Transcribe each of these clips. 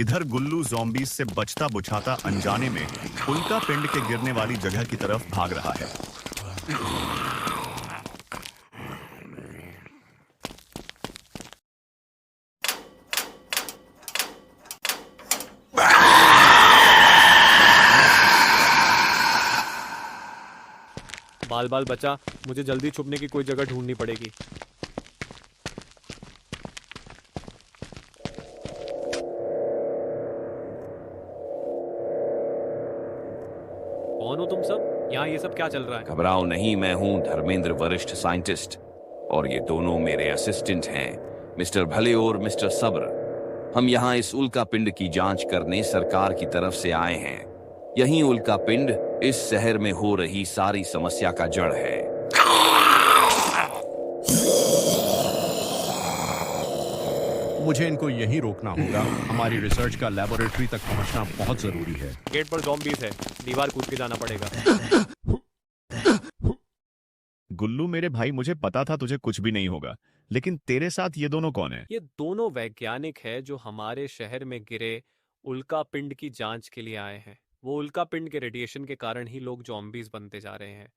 इधर गुल्लू ज़ॉम्बीज से बचता बुझाता अनजाने में उल्का पिंड के गिरने वाली जगह की तरफ भाग रहा है। बाल बाल बचा, मुझे जल्दी छुपने की कोई जगह ढूंढनी पड़ेगी। कौन हो तुम सब? यहाँ ये सब क्या चल रहा है? घबराओ नहीं, मैं हूँ धर्मेंद्र, वरिष्ठ साइंटिस्ट, और ये दोनों मेरे असिस्टेंट हैं, मिस्टर भले और मिस्टर सब्र। हम यहाँ इस उल्का पिंड की जांच करने सरकार की तरफ से आए हैं। यही उल्का पिंड इस शहर में हो रही सारी समस्या का जड़ है। मुझे इनको यहीं रोकना होगा। हमारी रिसर्च का लेबोरेटरी तक पहुंचना बहुत जरूरी है। गेट पर ज़ॉम्बीज़ है, दीवार कूद के जाना पड़ेगा। गुल्लू मेरे भाई, मुझे पता था तुझे कुछ भी नहीं होगा, लेकिन तेरे साथ ये दोनों कौन है? ये दोनों वैज्ञानिक है जो हमारे शहर में गिरे उल्का पिंड की जांच के लिए आए हैं। वो उल्का पिंड के रेडिएशन के कारण ही लोग ज़ॉम्बीज़ बनते जा रहे हैं।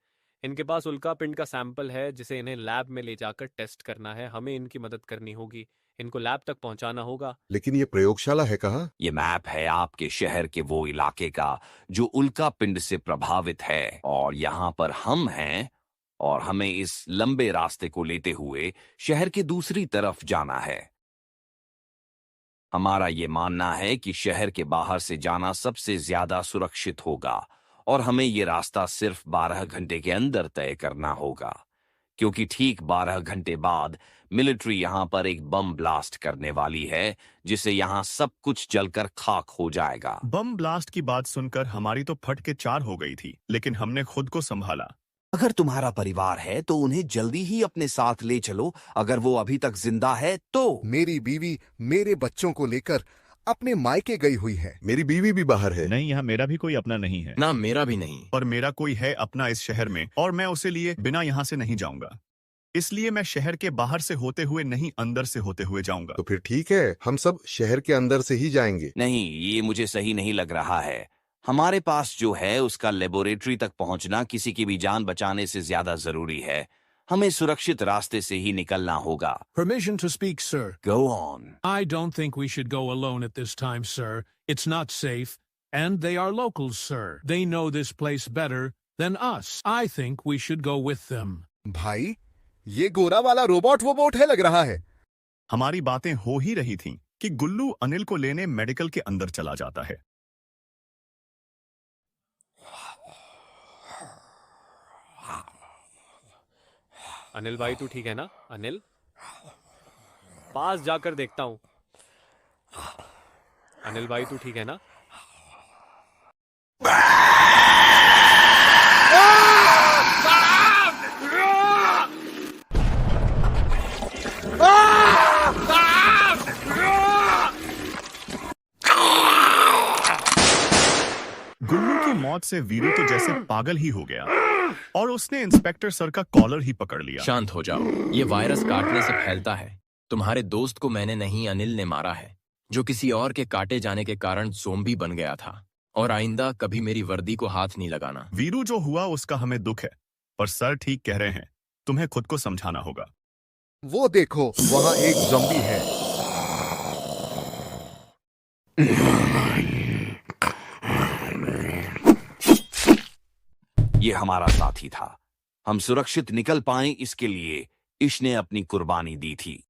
इनके पास उल्का पिंड का सैंपल है जिसे इन्हें लैब में ले जाकर टेस्ट करना है। हमें इनकी मदद करनी होगी, इनको लैब तक पहुंचाना होगा। लेकिन ये प्रयोगशाला है कहाँ? ये मैप है आपके शहर के वो इलाके का जो उल्का पिंड से प्रभावित है, और यहाँ पर हम हैं, और हमें इस लंबे रास्ते को लेते हुए शहर के दूसरी तरफ जाना है। हमारा ये मानना है कि शहर के बाहर से जाना सबसे ज्यादा सुरक्षित होगा, और हमें ये रास्ता सिर्फ 12 घंटे के अंदर तय करना होगा, क्योंकि ठीक 12 घंटे बाद मिलिट्री यहाँ पर एक बम ब्लास्ट करने वाली है, जिससे यहाँ सब कुछ जलकर खाक हो जाएगा। बम ब्लास्ट की बात सुनकर हमारी तो फट के चार हो गई थी, लेकिन हमने खुद को संभाला। अगर तुम्हारा परिवार है तो उन्हें जल्दी ही अपने साथ ले चलो, अगर वो अभी तक जिंदा है तो। मेरी बीवी मेरे बच्चों को लेकर अपने मायके गई हुई है। मेरी बीवी भी बाहर है। नहीं, यहाँ मेरा भी कोई अपना नहीं है। ना, मेरा भी नहीं। और मेरा कोई है अपना इस शहर में, और मैं उसे लिए बिना यहाँ से नहीं जाऊंगा। इसलिए मैं शहर के बाहर से होते हुए नहीं, अंदर से होते हुए जाऊंगा। तो फिर ठीक है, हम सब शहर के अंदर से ही जाएंगे। नहीं, ये मुझे सही नहीं लग रहा है। हमारे पास जो है उसका लेबोरेटरी तक पहुंचना किसी की भी जान बचाने से ज्यादा जरूरी है। हमें सुरक्षित रास्ते से ही निकलना होगा। Permission to speak, sir. Go on. I don't think we should go alone at this time, sir. It's not safe. And they are locals, sir. They know this place better than us. I think we should go with them. भाई, ये गोरा वाला robot वो boat है लग रहा है। हमारी बातें हो ही रही थीं कि गुल्लू अनिल को लेने मेडिकल के अंदर चला जाता है। अनिल भाई, तू ठीक है ना? अनिल, पास जाकर देखता हूँ। अनिल भाई, तू ठीक है ना? गुल्लू की मौत से वीरू तो जैसे पागल ही हो गया, और उसने इंस्पेक्टर सर का कॉलर ही पकड़ लिया। शांत हो जाओ, ये वायरस काटने से फैलता है। तुम्हारे दोस्त को मैंने नहीं, अनिल ने मारा है, जो किसी और के काटे जाने के कारण ज़ोंबी बन गया था। और आइंदा कभी मेरी वर्दी को हाथ नहीं लगाना। वीरू जो हुआ उसका हमें दुख है, पर सर ठीक कह रहे हैं, तुम्हें खुद को समझाना होगा। वो देखो, वहाँ एक ज़ॉम्बी है। ये हमारा साथी था। हम सुरक्षित निकल पाए इसके लिए इसने अपनी कुर्बानी दी थी।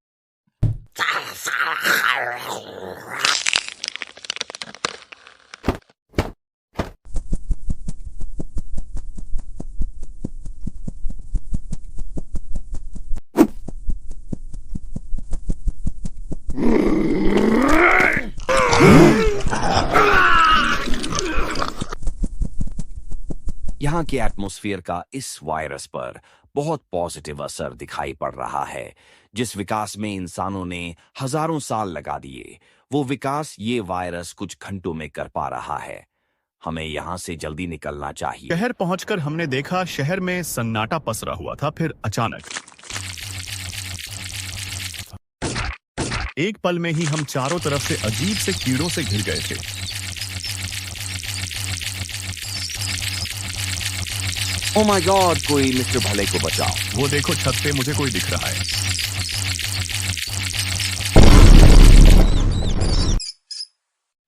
यहाँ के एटमॉस्फेयर का इस वायरस पर बहुत पॉजिटिव असर दिखाई पड़ रहा है। जिस विकास में इंसानों ने हजारों साल लगा दिए, वो विकास ये वायरस कुछ घंटों में कर पा रहा है। हमें यहाँ से जल्दी निकलना चाहिए। शहर पहुंचकर हमने देखा शहर में सन्नाटा पसरा हुआ था। फिर अचानक एक पल में ही हम चारों तरफ से अजीब से कीड़ों से घिर गए थे। ओ माय गॉड, कोई मिस्टर भले को बचाओ। वो देखो, छत पे मुझे कोई दिख रहा है।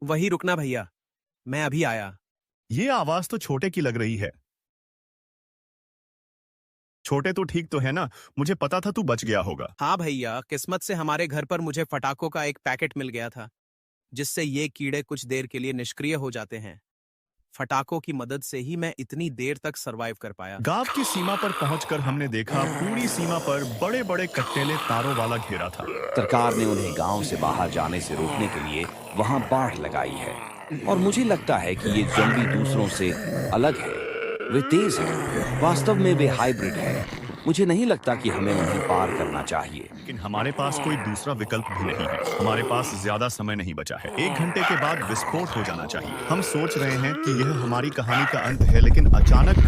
वही रुकना भैया, मैं अभी आया। ये आवाज तो छोटे की लग रही है। छोटे तो ठीक तो है ना? मुझे पता था तू बच गया होगा। हाँ भैया, किस्मत से हमारे घर पर मुझे फटाकों का एक पैकेट मिल गया था, जिससे ये कीड़े कुछ देर के लिए निष्क्रिय हो जाते हैं। फटाकों की मदद से ही मैं इतनी देर तक सरवाइव कर पाया। गांव की सीमा पर पहुंचकर हमने देखा पूरी सीमा पर बड़े बड़े कट्टेले तारों वाला घेरा था। सरकार ने उन्हें गांव से बाहर जाने से रोकने के लिए वहां बाढ़ लगाई है, और मुझे लगता है कि ये ज़ॉम्बी दूसरों से अलग है। वे तेज हैं, वास्तव में वे हाइब्रिड हैं। मुझे नहीं लगता कि हमें उन्हें पार करना चाहिए। लेकिन हमारे पास कोई दूसरा विकल्प भी नहीं है। हमारे पास ज्यादा समय नहीं बचा है। 1 घंटे के बाद विस्फोट हो जाना चाहिए। हम सोच रहे हैं कि यह हमारी कहानी का अंत है, लेकिन अचानक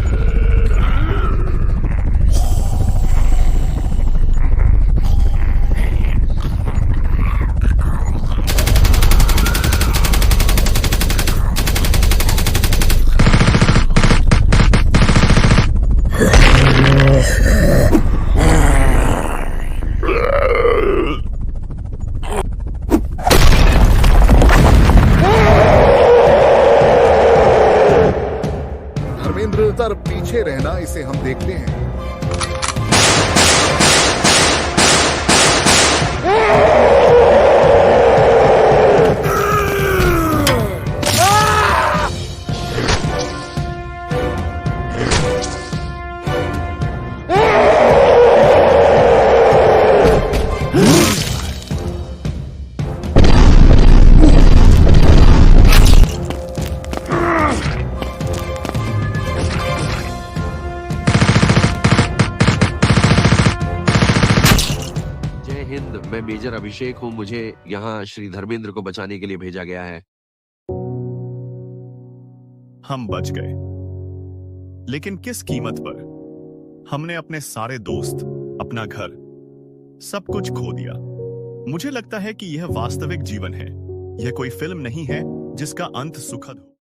धर्मेंद्र, तर पीछे रहना, इसे हम देखते हैं। मैं मेजर अभिषेक हूँ। मुझे यहाँ श्री धर्मेंद्र को बचाने के लिए भेजा गया है। हम बच गए, लेकिन किस कीमत पर? हमने अपने सारे दोस्त, अपना घर, सब कुछ खो दिया। मुझे लगता है कि यह वास्तविक जीवन है। यह कोई फिल्म नहीं है जिसका अंत सुखद हो।